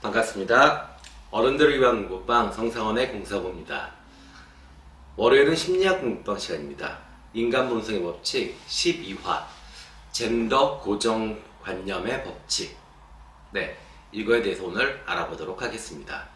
반갑습니다. 어른들을 위한 공부방 성상원의 공사부입니다. 월요일은 심리학 공부방 시간입니다. 인간 본성의 법칙 12화 젠더 고정관념의 법칙. 네, 이거에 대해서 오늘 알아보도록 하겠습니다.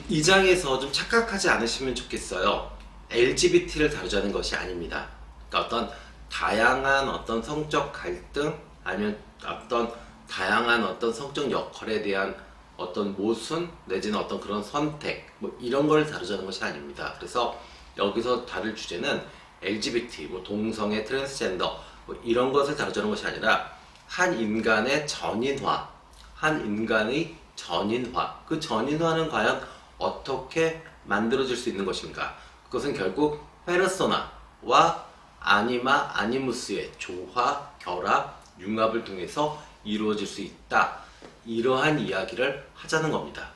이 장에서 좀 착각하지 않으시면 좋겠어요. LGBT를 다루자는 것이 아닙니다. 그러니까 어떤 다양한 어떤 성적 갈등 아니면 어떤 다양한 어떤 성적 역할에 대한 어떤 모순 내지는 어떤 그런 선택 뭐 이런 걸 다루자는 것이 아닙니다. 그래서 여기서 다룰 주제는 LGBT, 뭐 동성애, 트랜스젠더 뭐 이런 것을 다루자는 것이 아니라 한 인간의 전인화, 한 인간의 전인화, 그 전인화는 과연 어떻게 만들어질 수 있는 것인가? 그것은 결국 페르소나와 아니마, 아니무스의 조화, 결합, 융합을 통해서 이루어질 수 있다. 이러한 이야기를 하자는 겁니다.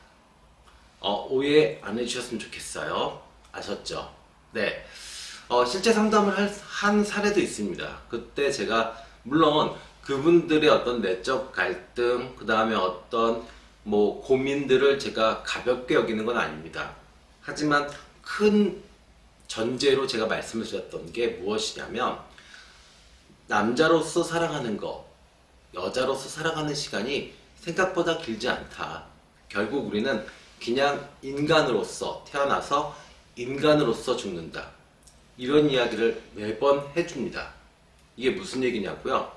오해 안 해주셨으면 좋겠어요. 아셨죠? 네. 실제 상담을 한 사례도 있습니다. 그때 제가 물론 그분들의 어떤 내적 갈등, 그 다음에 어떤 뭐 고민들을 제가 가볍게 여기는 건 아닙니다. 하지만 큰 전제로 제가 말씀을 드렸던 게 무엇이냐면 남자로서 사랑하는 거, 여자로서 살아가는 시간이 생각보다 길지 않다. 결국 우리는 그냥 인간으로서 태어나서 인간으로서 죽는다. 이런 이야기를 매번 해줍니다. 이게 무슨 얘기냐고요?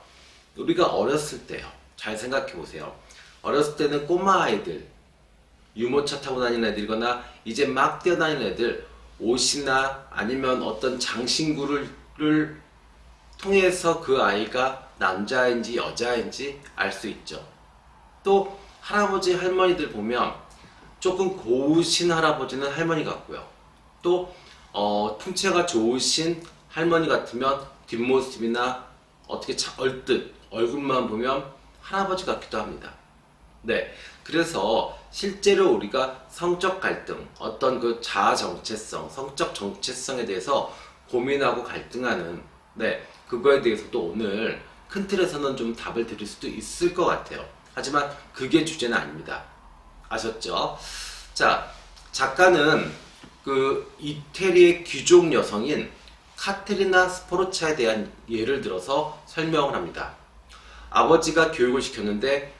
우리가 어렸을 때요. 잘 생각해 보세요. 어렸을 때는 꼬마 아이들, 유모차 타고 다니는 애들이거나 이제 막 뛰어다니는 애들 옷이나 아니면 어떤 장신구를 통해서 그 아이가 남자인지 여자인지 알 수 있죠. 또 할아버지 할머니들 보면 조금 고우신 할아버지는 할머니 같고요. 또 풍채가 좋으신 할머니 같으면 뒷모습이나 어떻게 얼뜻 얼굴만 보면 할아버지 같기도 합니다. 네, 그래서 실제로 우리가 성적 갈등, 어떤 그 자아 정체성, 성적 정체성에 대해서 고민하고 갈등하는, 네, 그거에 대해서도 오늘 큰 틀에서는 좀 답을 드릴 수도 있을 것 같아요. 하지만 그게 주제는 아닙니다. 아셨죠? 자, 작가는 그 이태리의 귀족 여성인 카테리나 스포르차에 대한 예를 들어서 설명을 합니다. 아버지가 교육을 시켰는데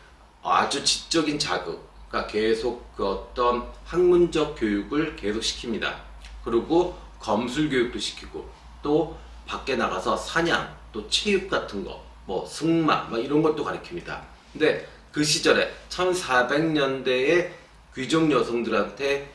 아주 지적인 자극, 그러니까 계속 그 어떤 학문적 교육을 계속 시킵니다. 그리고 검술 교육도 시키고 또 밖에 나가서 사냥, 또 체육 같은 거, 뭐 승마, 뭐 이런 것도 가르칩니다. 근데 그 시절에 1400년대의 귀족 여성들한테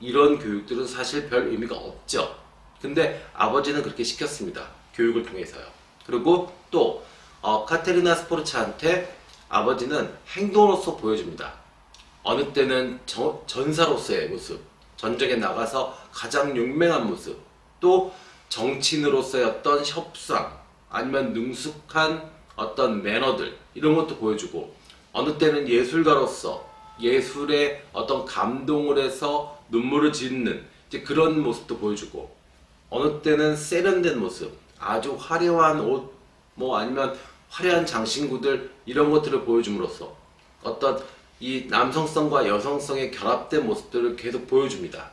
이런 교육들은 사실 별 의미가 없죠. 근데 아버지는 그렇게 시켰습니다. 교육을 통해서요. 그리고 또 카테리나 스포르차한테 아버지는 행동으로서 보여줍니다. 어느 때는 전사로서의 모습, 전쟁에 나가서 가장 용맹한 모습, 또 정치인으로서의 어떤 협상, 아니면 능숙한 어떤 매너들, 이런 것도 보여주고, 어느 때는 예술가로서 예술에 어떤 감동을 해서 눈물을 짓는 이제 그런 모습도 보여주고, 어느 때는 세련된 모습, 아주 화려한 옷, 뭐 아니면 화려한 장신구들, 이런 것들을 보여줌으로써 어떤 이 남성성과 여성성의 결합된 모습들을 계속 보여줍니다.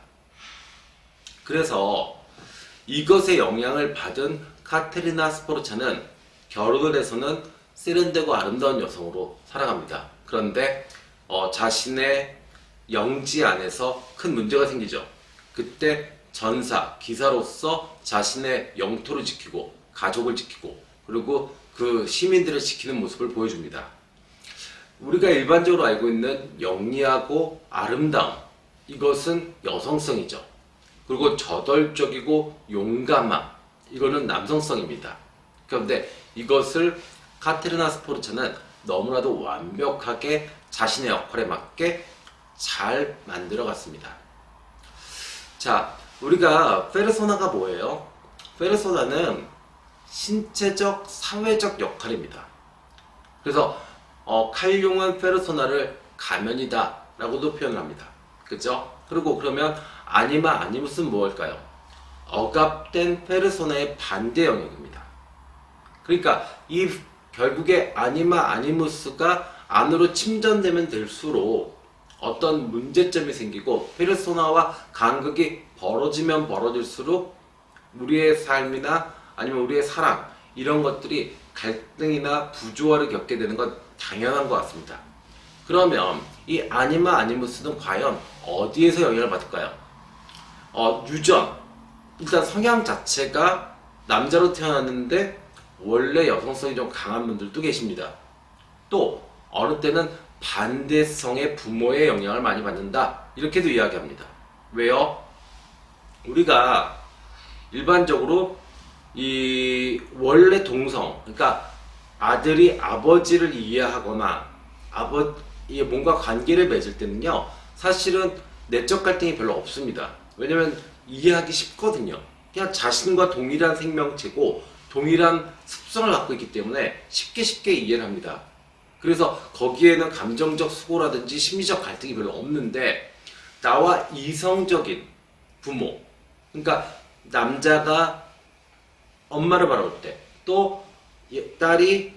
그래서 이것에 영향을 받은 카테리나 스포르차는 결혼을 해서는 세련되고 아름다운 여성으로 살아갑니다. 그런데 자신의 영지 안에서 큰 문제가 생기죠. 그때 전사, 기사로서 자신의 영토를 지키고 가족을 지키고 그리고 그 시민들을 지키는 모습을 보여줍니다. 우리가 일반적으로 알고 있는 영리하고 아름다움, 이것은 여성성이죠. 그리고 저돌적이고 용감함, 이거는 남성성입니다. 그런데 이것을 카테리나 스포르차는 너무나도 완벽하게 자신의 역할에 맞게 잘 만들어 갔습니다. 자, 우리가 페르소나가 뭐예요? 페르소나는 신체적, 사회적 역할입니다. 그래서 칼 융은 페르소나를 가면이다 라고도 표현을 합니다. 그죠? 그리고 그러면 아니마, 아니무스는 무엇일까요? 억압된 페르소나의 반대 영역입니다. 그러니까 이 결국에 아니마, 아니무스가 안으로 침전되면 될수록 어떤 문제점이 생기고 페르소나와 간극이 벌어지면 벌어질수록 우리의 삶이나 아니면 우리의 사랑 이런 것들이 갈등이나 부조화를 겪게 되는 건 당연한 것 같습니다. 그러면 이 아니마 아니무스는 과연 어디에서 영향을 받을까요? 유전. 일단 성향 자체가 남자로 태어났는데 원래 여성성이 좀 강한 분들도 계십니다. 또 어느 때는 반대성의 부모의 영향을 많이 받는다. 이렇게도 이야기합니다. 왜요? 우리가 일반적으로 이 원래 동성, 그러니까 아들이 아버지를 이해하거나 이게 뭔가 관계를 맺을 때는요, 사실은 내적 갈등이 별로 없습니다. 왜냐면 이해하기 쉽거든요. 그냥 자신과 동일한 생명체고 동일한 습성을 갖고 있기 때문에 쉽게 이해를 합니다. 그래서 거기에는 감정적 수고라든지 심리적 갈등이 별로 없는데, 나와 이성적인 부모, 그러니까 남자가 엄마를 바라볼 때, 또 딸이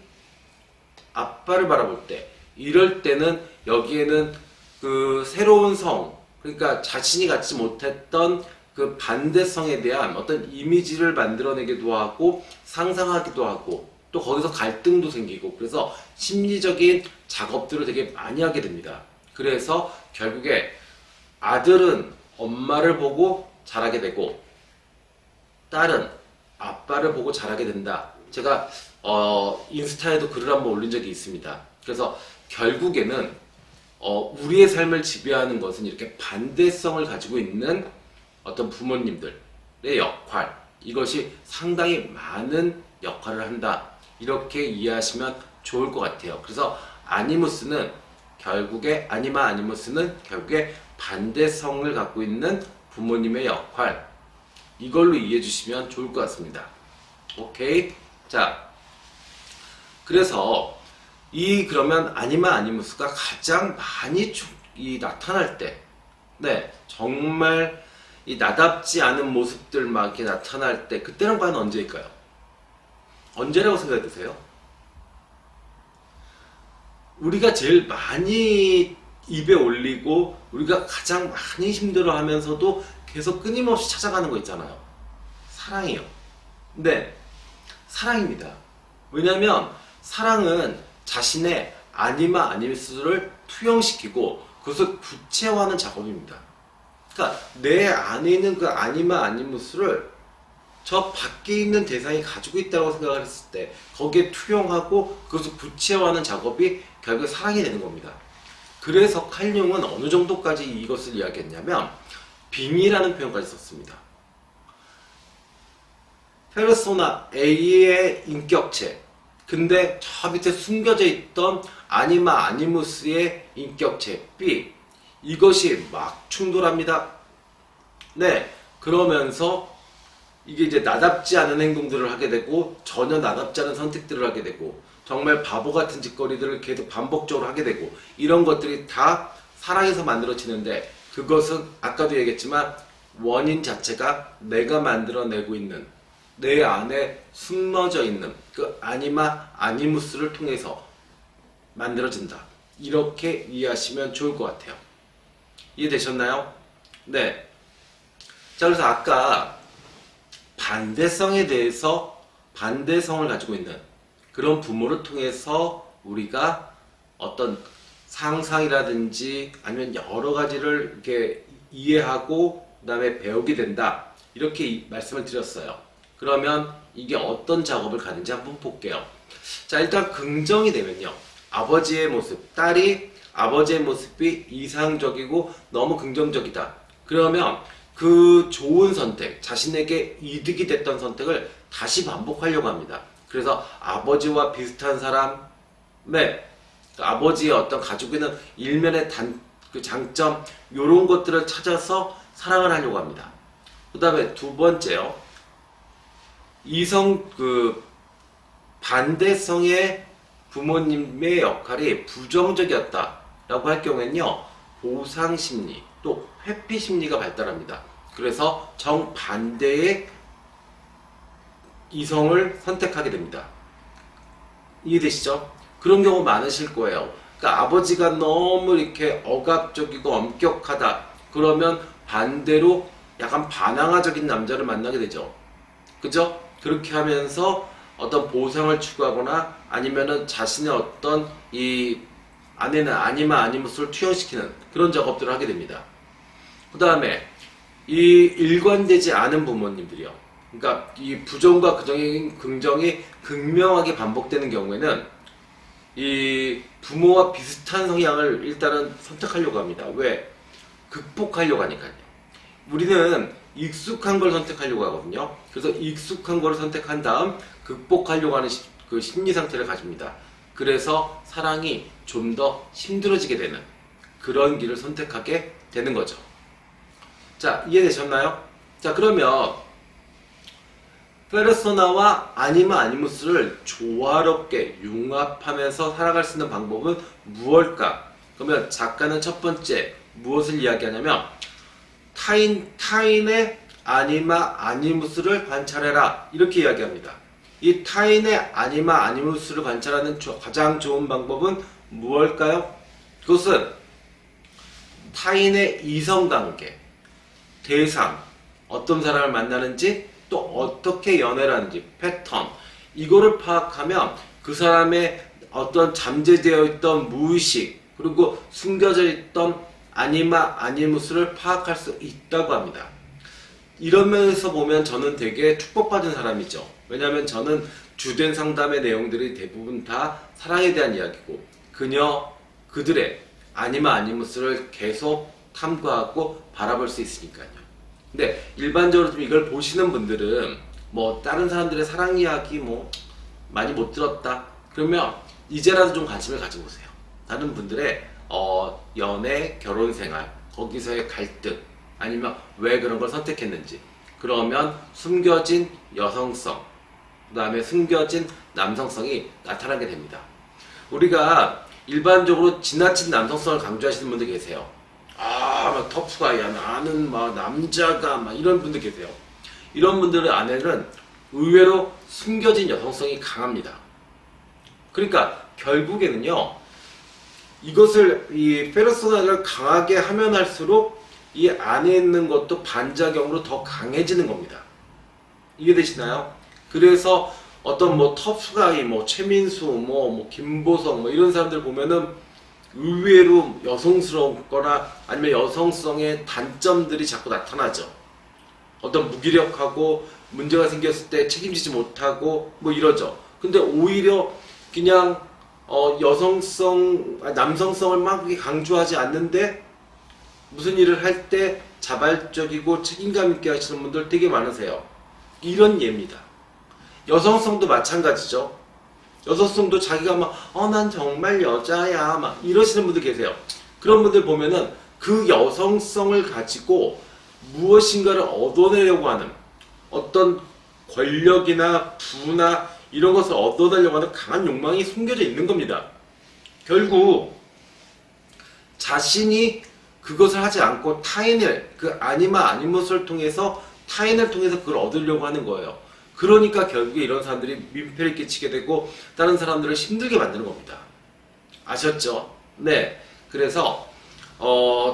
아빠를 바라볼 때, 이럴 때는 여기에는 그 새로운 성, 그러니까 자신이 갖지 못했던 그 반대성에 대한 어떤 이미지를 만들어내기도 하고 상상하기도 하고, 또 거기서 갈등도 생기고, 그래서 심리적인 작업들을 되게 많이 하게 됩니다. 그래서 결국에 아들은 엄마를 보고 자라게 되고 딸은 아빠를 보고 자라게 된다. 제가 인스타에도 글을 한번 올린 적이 있습니다. 그래서 결국에는 우리의 삶을 지배하는 것은 이렇게 반대성을 가지고 있는 어떤 부모님들의 역할, 이것이 상당히 많은 역할을 한다. 이렇게 이해하시면 좋을 것 같아요. 그래서 아니무스는 아니마 아니무스는 결국에 반대성을 갖고 있는 부모님의 역할, 이걸로 이해해 주시면 좋을 것 같습니다. 오케이? 자, 그래서 그러면 아니마 아니무스가 가장 많이 나타날 때, 네, 정말 이 나답지 않은 모습들 막 이렇게 나타날 때, 그때는 과연 언제일까요? 언제라고 생각이 드세요? 우리가 제일 많이 입에 올리고 우리가 가장 많이 힘들어 하면서도 계속 끊임없이 찾아가는 거 있잖아요. 사랑이요. 네, 사랑입니다. 왜냐면 사랑은 자신의 아니마 아니무스를 투영시키고 그것을 구체화하는 작업입니다. 그러니까 내 안에 있는 그 아니마 아니무스를 저 밖에 있는 대상이 가지고 있다고 생각을 했을 때 거기에 투영하고 그것을 구체화하는 작업이 결국 사랑이 되는 겁니다. 그래서 칼융은 어느 정도까지 이것을 이야기했냐면 빙의라는 표현까지 썼습니다. 페르소나 A의 인격체, 근데 저 밑에 숨겨져 있던 아니마 아니무스의 인격체 B, 이것이 막 충돌합니다. 네, 그러면서 이게 이제 나답지 않은 행동들을 하게 되고 전혀 나답지 않은 선택들을 하게 되고 정말 바보 같은 짓거리들을 계속 반복적으로 하게 되고, 이런 것들이 다 사랑에서 만들어지는데, 그것은 아까도 얘기했지만 원인 자체가 내가 만들어내고 있는, 내 안에 숨어져 있는 그 아니마 아니무스를 통해서 만들어진다. 이렇게 이해하시면 좋을 것 같아요. 이해되셨나요? 네. 자, 그래서 아까 반대성에 대해서, 반대성을 가지고 있는 그런 부모를 통해서 우리가 어떤 상상이라든지 아니면 여러 가지를 이렇게 이해하고 그 다음에 배우게 된다. 이렇게 말씀을 드렸어요. 그러면 이게 어떤 작업을 가는지 한번 볼게요. 자, 일단 긍정이 되면요, 아버지의 모습, 딸이 아버지의 모습이 이상적이고 너무 긍정적이다. 그러면 그 좋은 선택, 자신에게 이득이 됐던 선택을 다시 반복하려고 합니다. 그래서 아버지와 비슷한 사람, 네, 아버지의 어떤 가지고 있는 일면의 그 장점, 이런 것들을 찾아서 사랑을 하려고 합니다. 그 다음에 두 번째요, 반대성의 부모님의 역할이 부정적이었다라고 할 경우에는요, 보상심리, 또 회피심리가 발달합니다. 그래서 정반대의 이성을 선택하게 됩니다. 이해되시죠? 그런 경우 많으실 거예요. 그러니까 아버지가 너무 이렇게 억압적이고 엄격하다. 그러면 반대로 약간 반항아적인 남자를 만나게 되죠. 그죠? 그렇게 하면서 어떤 보상을 추구하거나 아니면은 자신의 어떤 이 아내는 아니마 아니무스를 투영시키는 그런 작업들을 하게 됩니다. 그 다음에 이 일관되지 않은 부모님들이요. 그러니까 이 부정과 긍정이 극명하게 반복되는 경우에는 이 부모와 비슷한 성향을 일단은 선택하려고 합니다. 왜? 극복하려고 하니까요. 우리는 익숙한 걸 선택하려고 하거든요. 그래서 익숙한 걸 선택한 다음 극복하려고 하는 그 심리 상태를 가집니다. 그래서 사랑이 좀 더 힘들어지게 되는 그런 길을 선택하게 되는 거죠. 자, 이해되셨나요? 자, 그러면 페르소나와 아니마 아니무스를 조화롭게 융합하면서 살아갈 수 있는 방법은 무엇일까? 그러면 작가는 첫 번째 무엇을 이야기하냐면 타인의 아니마 아니무스를 관찰해라 이렇게 이야기합니다. 이 타인의 아니마 아니무스를 관찰하는 가장 좋은 방법은 무엇일까요? 그것은 타인의 이성관계, 대상, 어떤 사람을 만나는지 또 어떻게 연애를 하는지 패턴 이거를 파악하면 그 사람의 어떤 잠재되어 있던 무의식 그리고 숨겨져 있던 아니마 아니무스를 파악할 수 있다고 합니다. 이런 면에서 보면 저는 되게 축복받은 사람이죠. 왜냐하면 저는 주된 상담의 내용들이 대부분 다 사랑에 대한 이야기고 그들의 아니마 아니무스를 계속 탐구하고 바라볼 수 있으니까요. 근데 일반적으로 좀 이걸 보시는 분들은 뭐 다른 사람들의 사랑 이야기 뭐 많이 못 들었다 그러면 이제라도 좀 관심을 가져보세요. 다른 분들의 연애, 결혼 생활 거기서의 갈등 아니면 왜 그런 걸 선택했는지 그러면 숨겨진 여성성 그 다음에 숨겨진 남성성이 나타나게 됩니다. 우리가 일반적으로 지나친 남성성을 강조하시는 분들 계세요. 막 터프가야 나는 막 남자가 막 이런 분들 계세요. 이런 분들의 안에는 의외로 숨겨진 여성성이 강합니다. 그러니까 결국에는요 이것을 이 페르소나를 강하게 하면 할수록 이 안에 있는 것도 반작용으로 더 강해지는 겁니다. 이해되시나요? 그래서 어떤 뭐 터프가이 뭐 최민수 뭐 김보성 뭐 이런 사람들 보면은 의외로 여성스럽거나 아니면 여성성의 단점들이 자꾸 나타나죠. 어떤 무기력하고 문제가 생겼을 때 책임지지 못하고 뭐 이러죠. 근데 오히려 그냥 남성성을 막 강조하지 않는데 무슨 일을 할 때 자발적이고 책임감 있게 하시는 분들 되게 많으세요. 이런 예입니다. 여성성도 마찬가지죠. 여성성도 자기가 막 난 정말 여자야 막 이러시는 분들 계세요. 그런 분들 보면은 그 여성성을 가지고 무엇인가를 얻어내려고 하는 어떤 권력이나 부나 이런 것을 얻어내려고 하는 강한 욕망이 숨겨져 있는 겁니다. 결국 자신이 그것을 하지 않고 타인을 그 아니마 아니무스를 통해서 타인을 통해서 그걸 얻으려고 하는 거예요. 그러니까 결국에 이런 사람들이 민폐를 끼치게 되고 다른 사람들을 힘들게 만드는 겁니다. 아셨죠? 네. 그래서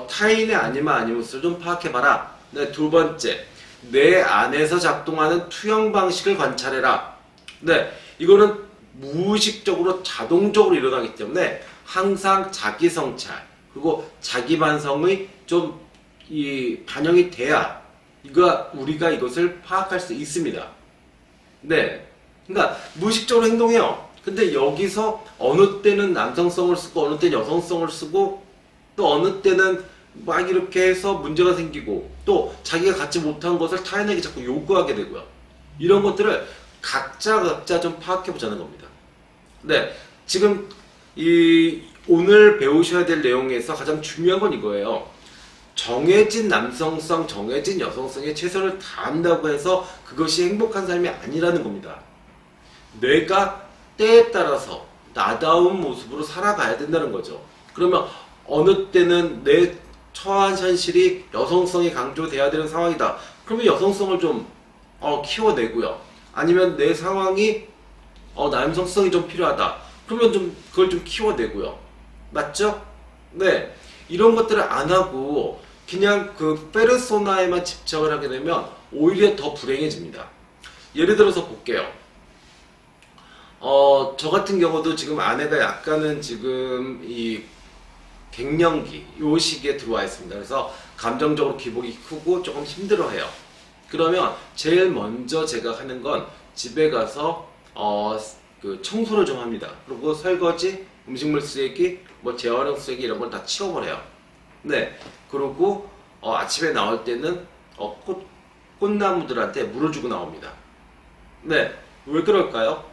타인의 아니마 아니무스를 좀 파악해봐라. 네. 두 번째, 내 안에서 작동하는 투영 방식을 관찰해라. 네. 이거는 무의식적으로 자동적으로 일어나기 때문에 항상 자기 성찰 그리고 자기 반성의 좀 반영이 돼야 우리가 이것을 파악할 수 있습니다. 네. 그러니까 무의식적으로 행동해요. 근데 여기서 어느 때는 남성성을 쓰고 어느 때는 여성성을 쓰고 또 어느 때는 막 이렇게 해서 문제가 생기고 또 자기가 갖지 못한 것을 타인에게 자꾸 요구하게 되고요. 이런 것들을 각자 좀 파악해 보자는 겁니다. 네. 지금 오늘 배우셔야 될 내용에서 가장 중요한 건 이거예요. 정해진 남성성, 정해진 여성성에 최선을 다한다고 해서 그것이 행복한 삶이 아니라는 겁니다. 내가 때에 따라서 나다운 모습으로 살아가야 된다는 거죠. 그러면 어느 때는 내 처한 현실이 여성성이 강조돼야 되는 상황이다. 그러면 여성성을 좀 키워내고요. 아니면 내 상황이 남성성이 좀 필요하다. 그러면 그걸 좀 키워내고요. 맞죠? 네. 이런 것들을 안 하고 그냥 그 페르소나에만 집착을 하게 되면 오히려 더 불행해집니다. 예를 들어서 볼게요. 저 같은 경우도 지금 아내가 약간은 지금 이 갱년기 요 시기에 들어와 있습니다. 그래서 감정적으로 기복이 크고 조금 힘들어해요. 그러면 제일 먼저 제가 하는 건 집에 가서 그 청소를 좀 합니다. 그리고 설거지, 음식물 쓰레기, 뭐 재활용 쓰레기 이런 걸 다 치워버려요. 네. 그리고 아침에 나올 때는 꽃나무들한테 물을 주고 나옵니다. 네. 왜 그럴까요?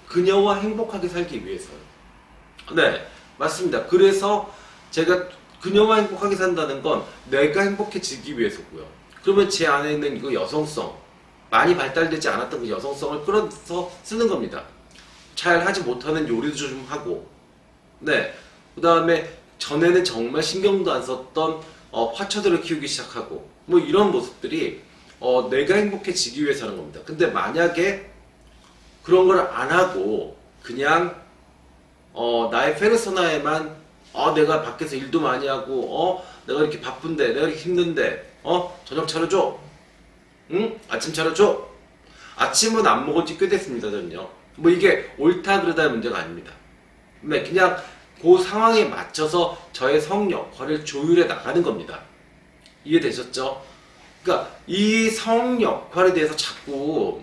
그녀와 행복하게 살기 위해서요. 네, 맞습니다. 그래서 제가 그녀와 행복하게 산다는 건 내가 행복해지기 위해서고요. 그러면 제 안에 있는 그 여성성, 많이 발달되지 않았던 그 여성성을 끌어서 쓰는 겁니다. 잘 하지 못하는 요리도 좀 하고, 네, 그 다음에 전에는 정말 신경도 안 썼던 화초들을 키우기 시작하고, 뭐 이런 모습들이 내가 행복해지기 위해서 하는 겁니다. 근데 만약에 그런 걸 안 하고 그냥 나의 페르소나에만 내가 밖에서 일도 많이 하고 내가 이렇게 바쁜데 내가 이렇게 힘든데 저녁 차려줘, 응? 아침 차려줘. 아침은 안 먹은 지 꽤 됐습니다. 저는요. 뭐 이게 옳다 그르다의 문제가 아닙니다. 네, 그냥 그 상황에 맞춰서 저의 성 역할을 조율해 나가는 겁니다. 이해되셨죠? 그러니까 이 성 역할에 대해서 자꾸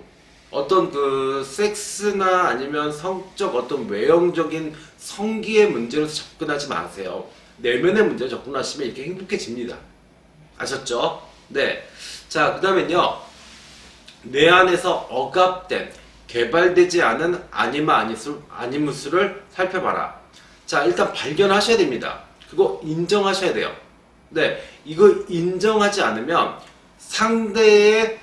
어떤 그 섹스나 아니면 성적 어떤 외형적인 성기의 문제로 접근하지 마세요. 내면의 문제로 접근하시면 이렇게 행복해집니다. 아셨죠? 네. 자, 그 다음엔요. 내 안에서 억압된, 개발되지 않은 아니무스를 살펴봐라. 자, 일단 발견하셔야 됩니다. 그거 인정하셔야 돼요. 네. 이거 인정하지 않으면 상대의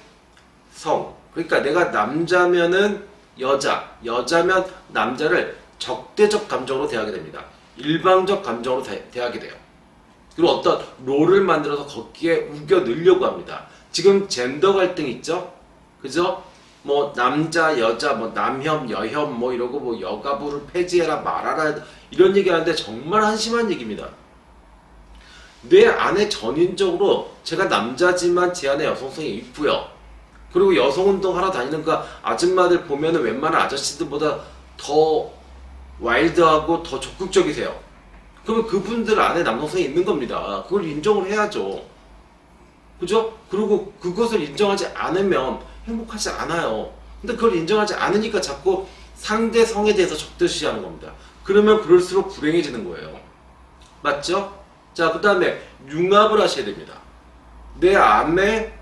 성, 그러니까 내가 남자면은 여자면 남자를 적대적 감정으로 대하게 됩니다. 일방적 감정으로 대하게 돼요. 그리고 어떤 롤을 만들어서 거기에 우겨 넣으려고 합니다. 지금 젠더 갈등 있죠? 그죠? 뭐 남자, 여자, 뭐 남혐, 여혐 뭐 이러고 뭐 여가부를 폐지해라 말아라 이런 얘기 하는데 정말 한심한 얘기입니다. 내 안에 전인적으로 제가 남자지만 제 안에 여성성이 있고요. 그리고 여성운동 하러 다니는 그 아줌마들 보면은 웬만한 아저씨들보다 더 와일드하고 더 적극적이세요. 그러면 그분들 안에 남성성이 있는 겁니다. 그걸 인정을 해야죠. 그죠? 그리고 그것을 인정하지 않으면 행복하지 않아요. 근데 그걸 인정하지 않으니까 자꾸 상대 성에 대해서 적대시하는 겁니다. 그러면 그럴수록 불행해지는 거예요. 맞죠? 자, 그 다음에 융합을 하셔야 됩니다. 내 안에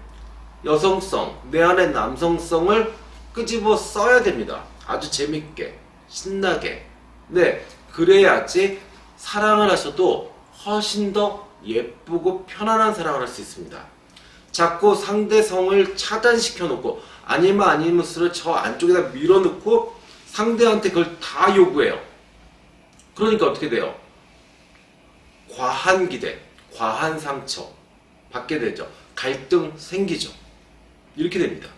여성성, 내 안에 남성성을 끄집어 써야 됩니다. 아주 재밌게, 신나게. 네, 그래야지 사랑을 하셔도 훨씬 더 예쁘고 편안한 사랑을 할 수 있습니다. 자꾸 상대성을 차단시켜 놓고 아니무스를 저 안쪽에다 밀어넣고 상대한테 그걸 다 요구해요. 그러니까 어떻게 돼요? 과한 기대, 과한 상처 받게 되죠. 갈등 생기죠. 이렇게 됩니다.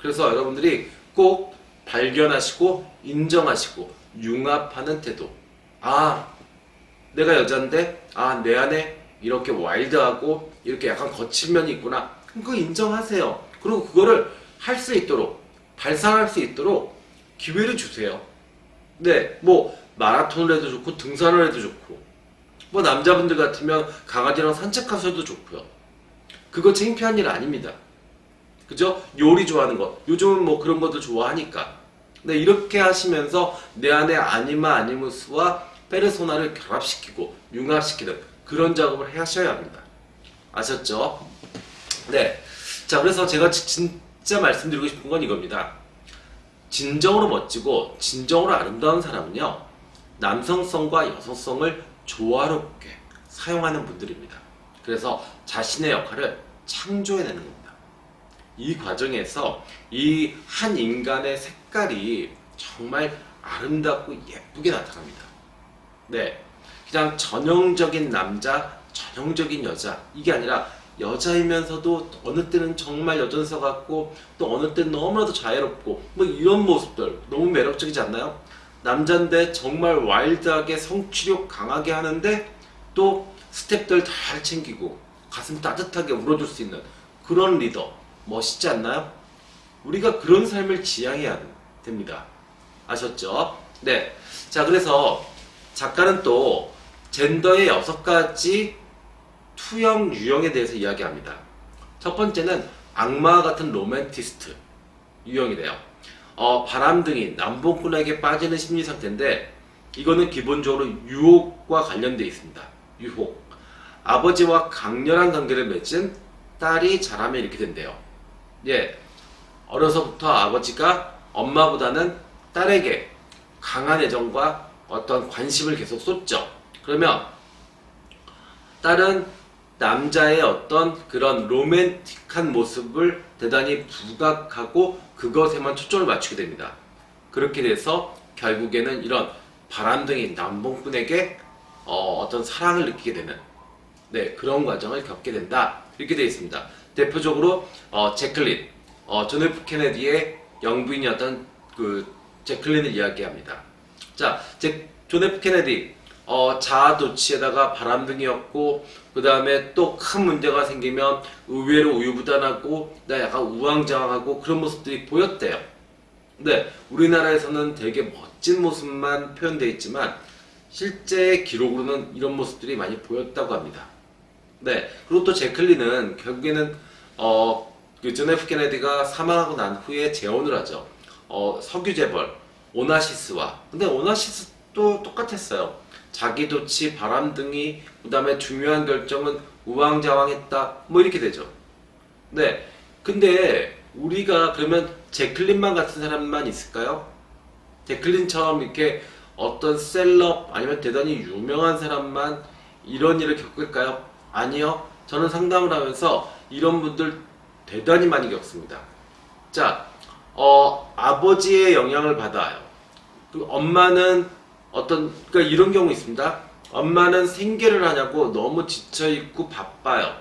그래서 여러분들이 꼭 발견하시고 인정하시고 융합하는 태도. 아, 내가 여잔데 내 안에 이렇게 와일드하고 이렇게 약간 거친 면이 있구나. 그거 인정하세요. 그리고 그거를 할 수 있도록, 발산할 수 있도록 기회를 주세요. 네, 뭐 마라톤을 해도 좋고 등산을 해도 좋고 뭐 남자분들 같으면 강아지랑 산책하셔도 좋고요. 그거 창피한 일 아닙니다. 그죠? 요리 좋아하는 거. 요즘은 뭐 그런 것도 좋아하니까. 네, 이렇게 하시면서 내 안에 아니무스와 페르소나를 결합시키고 융합시키는 그런 작업을 하셔야 합니다. 아셨죠? 네. 자, 그래서 제가 진짜 말씀드리고 싶은 건 이겁니다. 진정으로 멋지고 진정으로 아름다운 사람은요, 남성성과 여성성을 조화롭게 사용하는 분들입니다. 그래서 자신의 역할을 창조해내는 겁니다. 이 과정에서 이 한 인간의 색깔이 정말 아름답고 예쁘게 나타납니다. 네, 그냥 전형적인 남자, 전형적인 여자 이게 아니라 여자이면서도 어느 때는 정말 여전사 같고 또 어느 때는 너무나도 자애롭고 뭐 이런 모습들 너무 매력적이지 않나요? 남잔데 정말 와일드하게 성취욕 강하게 하는데 또 스텝들 잘 챙기고 가슴 따뜻하게 울어줄 수 있는 그런 리더 멋있지 않나요? 우리가 그런 삶을 지향해야 됩니다. 아셨죠? 네. 자, 그래서 작가는 또 젠더의 6가지 투영 유형에 대해서 이야기합니다. 첫 번째는 악마 같은 로맨티스트 유형이래요. 바람둥이, 남봉꾼에게 빠지는 심리 상태인데 이거는 기본적으로 유혹과 관련되어 있습니다. 유혹. 아버지와 강렬한 관계를 맺은 딸이 자라면 이렇게 된대요. 예. 어려서부터 아버지가 엄마보다는 딸에게 강한 애정과 어떤 관심을 계속 쏟죠. 그러면 딸은 남자의 어떤 그런 로맨틱한 모습을 대단히 부각하고 그것에만 초점을 맞추게 됩니다. 그렇게 돼서 결국에는 이런 바람둥이 남봉꾼에게 어떤 사랑을 느끼게 되는 그런 과정을 겪게 된다. 이렇게 되어 있습니다. 대표적으로 제클린, 존 F 케네디의 영부인이었던 그 제클린을 이야기합니다. 자, 존 F 케네디 자아도취에다가 바람둥이였고 그 다음에 또 큰 문제가 생기면 의외로 우유부단하고 약간 우왕좌왕하고 그런 모습들이 보였대요. 근데 우리나라에서는 되게 멋진 모습만 표현되어 있지만 실제 기록으로는 이런 모습들이 많이 보였다고 합니다. 네, 그리고 또 제클린은 결국에는 그 존 F 케네디가 사망하고 난 후에 재혼을 하죠. 석유 재벌 오나시스와. 근데 오나시스도 똑같았어요. 자기도취, 바람둥이, 그 다음에 중요한 결정은 우왕좌왕했다. 뭐 이렇게 되죠. 네, 근데 우리가 그러면 제클린만 같은 사람만 있을까요? 제클린처럼 이렇게 어떤 셀럽 아니면 대단히 유명한 사람만 이런 일을 겪을까요? 아니요. 저는 상담을 하면서 이런 분들 대단히 많이 겪습니다. 자, 아버지의 영향을 받아요. 그리고 엄마는 그러니까 이런 경우 있습니다. 엄마는 생계를 하냐고 너무 지쳐있고 바빠요.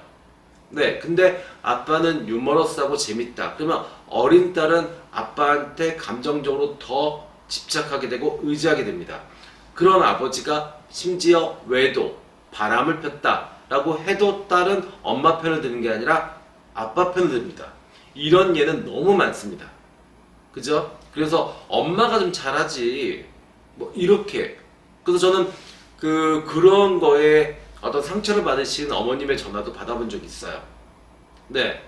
네, 근데 아빠는 유머러스하고 재밌다. 그러면 어린 딸은 아빠한테 감정적으로 더 집착하게 되고 의지하게 됩니다. 그런 아버지가 심지어 외도, 바람을 폈다 라고 해도 딸은 엄마 편을 드는 게 아니라 아빠 편을 듭니다. 이런 예는 너무 많습니다. 그죠? 그래서 엄마가 좀 잘하지 뭐 이렇게. 그래서 저는 그런 거에 어떤 상처를 받으신 어머님의 전화도 받아본 적이 있어요. 네,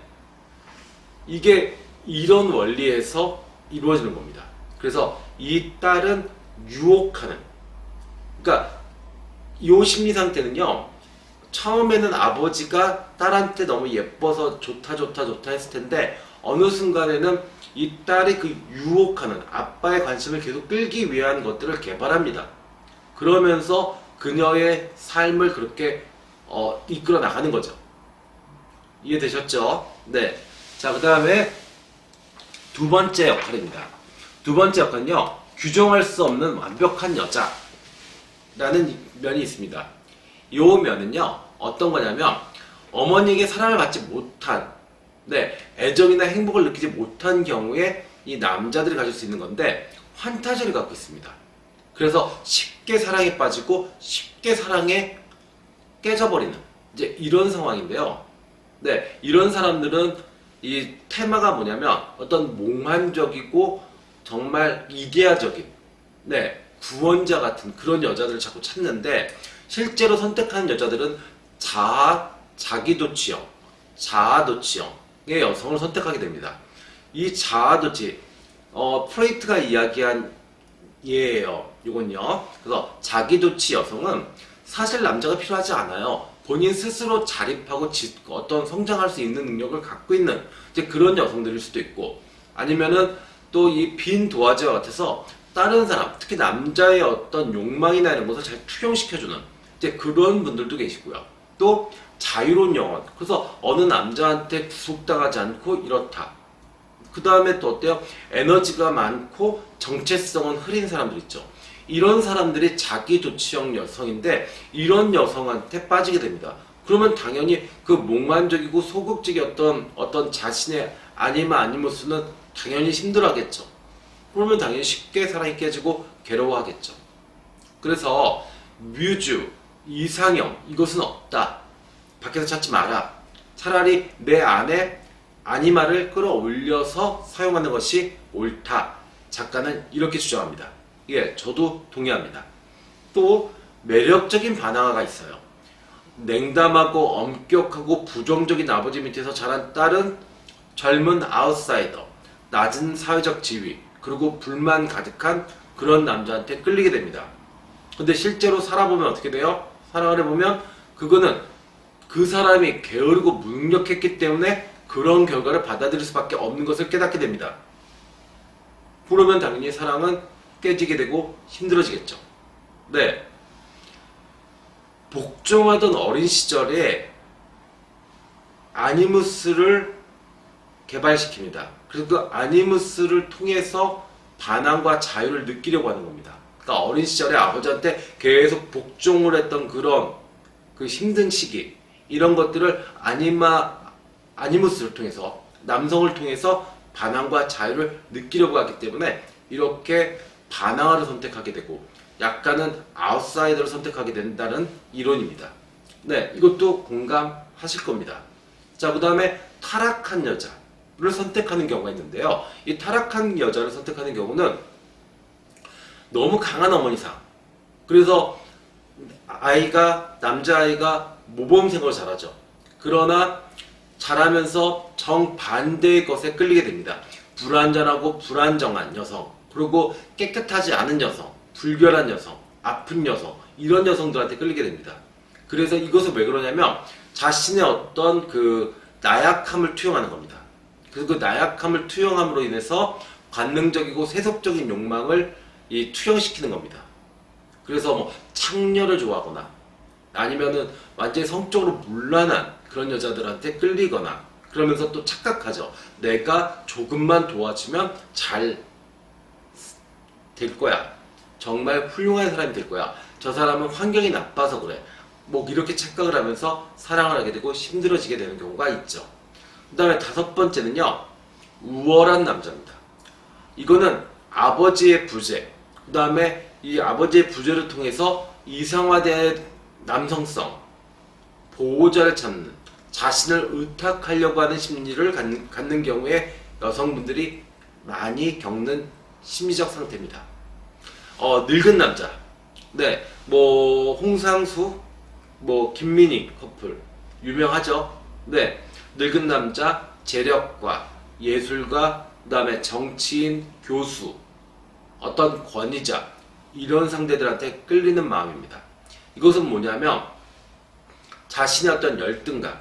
이게 이런 원리에서 이루어지는 겁니다. 그래서 이 딸은 유혹하는, 그러니까 이 심리 상태는요, 처음에는 아버지가 딸한테 너무 예뻐서 좋다 했을 텐데 어느 순간에는 이 딸이 그 유혹하는 아빠의 관심을 계속 끌기 위한 것들을 개발합니다. 그러면서 그녀의 삶을 그렇게 이끌어 나가는 거죠. 이해되셨죠? 네. 자, 그 다음에 두 번째 역할입니다. 두 번째 역할은요, 규정할 수 없는 완벽한 여자라는 면이 있습니다. 이 면은요, 어떤 거냐면 어머니에게 사랑을 받지 못한, 애정이나 행복을 느끼지 못한 경우에 이 남자들이 가질 수 있는 건데 환타지를 갖고 있습니다. 그래서 쉽게 사랑에 빠지고 쉽게 사랑에 깨져버리는 이제 이런 상황인데요. 네, 이런 사람들은 이 테마가 뭐냐면 어떤 몽환적이고 정말 이데아적인 구원자 같은 그런 여자들을 자꾸 찾는데 실제로 선택하는 여자들은 자기도취형, 자아도취형의 여성을 선택하게 됩니다. 이 자아도취, 프로이트가 이야기한 예예요. 이건요. 그래서 자기도취 여성은 사실 남자가 필요하지 않아요. 본인 스스로 자립하고 어떤 성장할 수 있는 능력을 갖고 있는 이제 그런 여성들일 수도 있고, 아니면은 또 이 빈 도화지와 같아서 다른 사람, 특히 남자의 어떤 욕망이나 이런 것을 잘 투영시켜주는 이제 그런 분들도 계시고요. 또 자유로운 영혼, 그래서 어느 남자한테 구속당하지 않고 이렇다. 그 다음에 또 어때요? 에너지가 많고 정체성은 흐린 사람들 있죠. 이런 사람들이 자기도취형 여성인데 이런 여성한테 빠지게 됩니다. 그러면 당연히 그 몽환적이고 소극적이었던 어떤 자신의 아니면 아니모스는 당연히 힘들어하겠죠. 그러면 당연히 쉽게 사랑이 깨지고 괴로워하겠죠. 그래서 뮤즈, 이상형 이것은 없다. 밖에서 찾지 마라. 차라리 내 안에 아니마를 끌어올려서 사용하는 것이 옳다. 작가는 이렇게 주장합니다. 예, 저도 동의합니다. 또 매력적인 반항아가 있어요. 냉담하고 엄격하고 부정적인 아버지 밑에서 자란 딸은 젊은 아웃사이더, 낮은 사회적 지위, 그리고 불만 가득한 그런 남자한테 끌리게 됩니다. 근데 실제로 살아보면 어떻게 돼요? 사랑을 해보면 그거는 그 사람이 게으르고 무능력했기 때문에 그런 결과를 받아들일 수밖에 없는 것을 깨닫게 됩니다. 그러면 당연히 사랑은 깨지게 되고 힘들어지겠죠. 네. 복종하던 어린 시절에 아니무스를 개발시킵니다. 그래서 그 아니무스를 통해서 반항과 자유를 느끼려고 하는 겁니다. 그러니까 어린 시절에 아버지한테 계속 복종을 했던 그런 그 힘든 시기, 이런 것들을 아니무스를 통해서, 남성을 통해서 반항과 자유를 느끼려고 하기 때문에 이렇게 반항아를 선택하게 되고 약간은 아웃사이더를 선택하게 된다는 이론입니다. 네, 이것도 공감하실 겁니다. 자, 그 다음에 타락한 여자를 선택하는 경우가 있는데요. 이 타락한 여자를 선택하는 경우는 너무 강한 어머니상, 그래서 남자아이가 모범생으로 자라죠. 그러나 자라면서 정반대의 것에 끌리게 됩니다. 불완전하고 불안정한 여성, 그리고 깨끗하지 않은 여성, 불결한 여성, 아픈 여성, 이런 여성들한테 끌리게 됩니다. 그래서 이것을 왜 그러냐면 자신의 어떤 그 나약함을 투영하는 겁니다. 그래서 그 나약함을 투영함으로 인해서 관능적이고 세속적인 욕망을 투영시키는 겁니다. 그래서 뭐 창녀를 좋아하거나 아니면은 완전히 성적으로 문란한 그런 여자들한테 끌리거나, 그러면서 또 착각하죠. 내가 조금만 도와주면 잘 될 거야. 정말 훌륭한 사람이 될 거야. 저 사람은 환경이 나빠서 그래. 뭐 이렇게 착각을 하면서 사랑을 하게 되고 힘들어지게 되는 경우가 있죠. 그 다음에 5번째는요, 우월한 남자입니다. 이거는 아버지의 부재, 그 다음에 이 아버지의 부재를 통해서 이상화된 남성성, 보호자를 찾는, 자신을 의탁하려고 하는 심리를 갖는 경우에 여성분들이 많이 겪는 심리적 상태입니다. 늙은 남자. 네, 뭐 홍상수, 뭐 김민희 커플 유명하죠. 네, 늙은 남자, 재력가, 예술가, 그 다음에 정치인, 교수, 어떤 권위자, 이런 상대들한테 끌리는 마음입니다. 이것은 뭐냐면 자신의 어떤 열등감,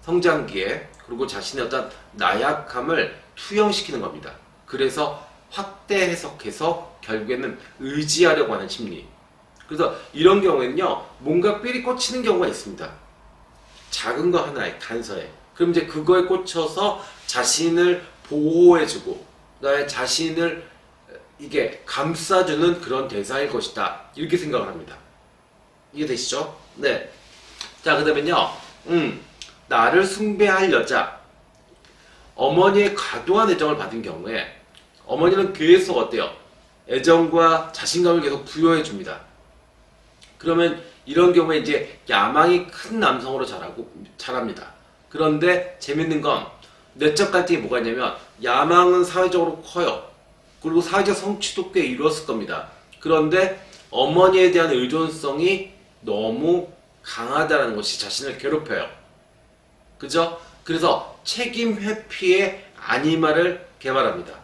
성장기에, 그리고 자신의 어떤 나약함을 투영시키는 겁니다. 그래서 확대 해석해서 결국에는 의지하려고 하는 심리. 그래서 이런 경우에는요, 뭔가 삘이 꽂히는 경우가 있습니다. 작은 거 하나에, 단서에. 그럼 이제 그거에 꽂혀서 자신을 보호해주고, 그다음에 자신을 이게 감싸주는 그런 대상일 것이다. 이렇게 생각을 합니다. 이해되시죠? 네. 자, 그 다음에는요, 나를 숭배할 여자. 어머니의 과도한 애정을 받은 경우에 어머니는 계속 어때요? 애정과 자신감을 계속 부여해 줍니다. 그러면 이런 경우에 이제 야망이 큰 남성으로 자랍니다. 그런데 재밌는 건 내적 갈등이 뭐가 있냐면, 야망은 사회적으로 커요. 그리고 사회적 성취도 꽤 이루었을 겁니다. 그런데 어머니에 대한 의존성이 너무 강하다는 것이 자신을 괴롭혀요. 그죠? 그래서 책임 회피의 아니마를 개발합니다.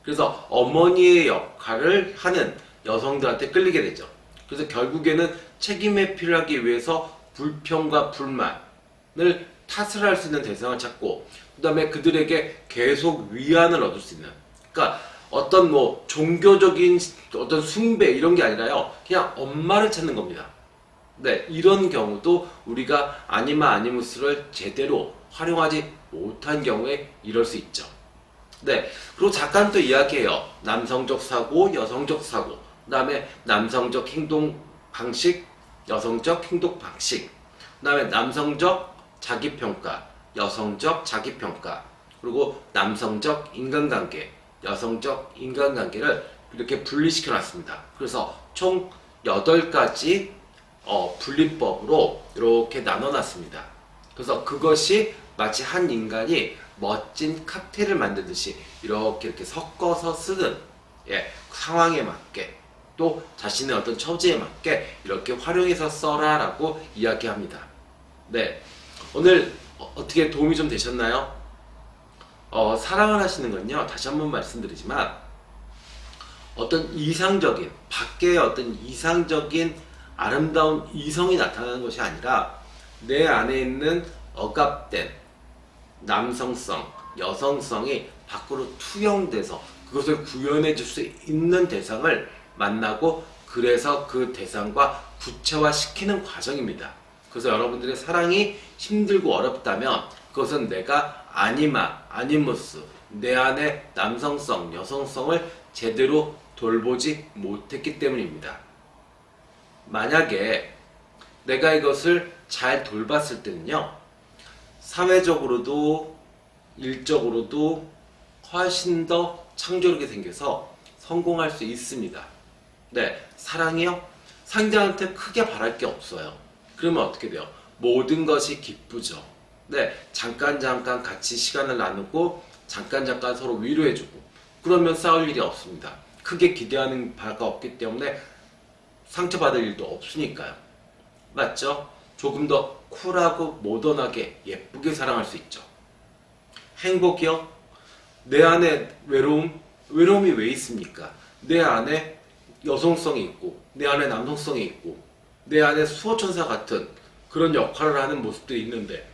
그래서 어머니의 역할을 하는 여성들한테 끌리게 되죠. 그래서 결국에는 책임 회피를 하기 위해서 불평과 불만을 탓을 할 수 있는 대상을 찾고, 그 다음에 그들에게 계속 위안을 얻을 수 있는, 그러니까 어떤 뭐 종교적인 어떤 숭배 이런 게 아니라요, 그냥 엄마를 찾는 겁니다. 네, 이런 경우도 우리가 아니무스를 제대로 활용하지 못한 경우에 이럴 수 있죠. 네, 그리고 작가는 또 이야기해요. 남성적 사고, 여성적 사고, 그 다음에 남성적 행동 방식, 여성적 행동 방식, 그 다음에 남성적 자기평가, 여성적 자기평가, 그리고 남성적 인간관계, 여성적 인간관계를 이렇게 분리시켜 놨습니다. 그래서 총 8가지 분리법으로 이렇게 나눠 놨습니다. 그래서 그것이 마치 한 인간이 멋진 칵테일을 만들듯이 이렇게 섞어서 쓰는, 상황에 맞게 또 자신의 어떤 처지에 맞게 이렇게 활용해서 써라 라고 이야기합니다. 네, 오늘 어떻게 도움이 좀 되셨나요? 사랑을 하시는 건요, 다시 한번 말씀드리지만 어떤 이상적인, 밖에 어떤 이상적인 아름다운 이성이 나타나는 것이 아니라 내 안에 있는 억압된 남성성, 여성성이 밖으로 투영돼서 그것을 구현해 줄 수 있는 대상을 만나고, 그래서 그 대상과 구체화시키는 과정입니다. 그래서 여러분들의 사랑이 힘들고 어렵다면 그것은 내가 아니무스, 내 안에 남성성, 여성성을 제대로 돌보지 못했기 때문입니다. 만약에 내가 이것을 잘 돌봤을 때는요, 사회적으로도 일적으로도 훨씬 더 창조력이 생겨서 성공할 수 있습니다. 네, 사랑이요? 상대한테 크게 바랄 게 없어요. 그러면 어떻게 돼요? 모든 것이 기쁘죠. 네, 잠깐 같이 시간을 나누고 잠깐 서로 위로해주고 그러면 싸울 일이 없습니다. 크게 기대하는 바가 없기 때문에 상처받을 일도 없으니까요. 맞죠? 조금 더 쿨하고 모던하게 예쁘게 사랑할 수 있죠. 행복이요? 내 안에 외로움이 왜 있습니까? 내 안에 여성성이 있고 내 안에 남성성이 있고 내 안에 수호천사 같은 그런 역할을 하는 모습들이 있는데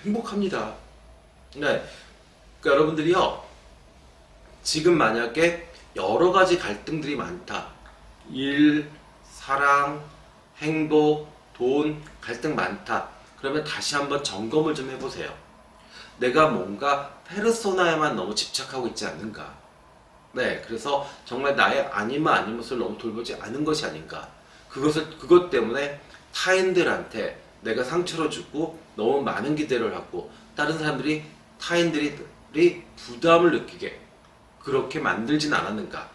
행복합니다. 네, 그러니까 여러분들이요, 지금 만약에 여러 가지 갈등들이 많다, 일, 사랑, 행복, 돈, 갈등 많다, 그러면 다시 한번 점검을 좀 해보세요. 내가 뭔가 페르소나에만 너무 집착하고 있지 않는가. 네, 그래서 정말 나의 아니무스를 너무 돌보지 않은 것이 아닌가. 그것 때문에 타인들한테 내가 상처를 주고 너무 많은 기대를 하고 다른 사람들이, 타인들이 부담을 느끼게 그렇게 만들진 않았는가.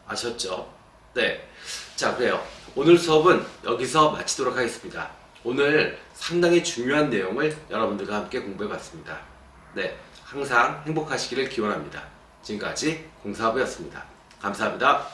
아셨죠? 네. 자, 그래요. 오늘 수업은 여기서 마치도록 하겠습니다. 오늘 상당히 중요한 내용을 여러분들과 함께 공부해 봤습니다. 네. 항상 행복하시기를 기원합니다. 지금까지 공사부였습니다. 감사합니다.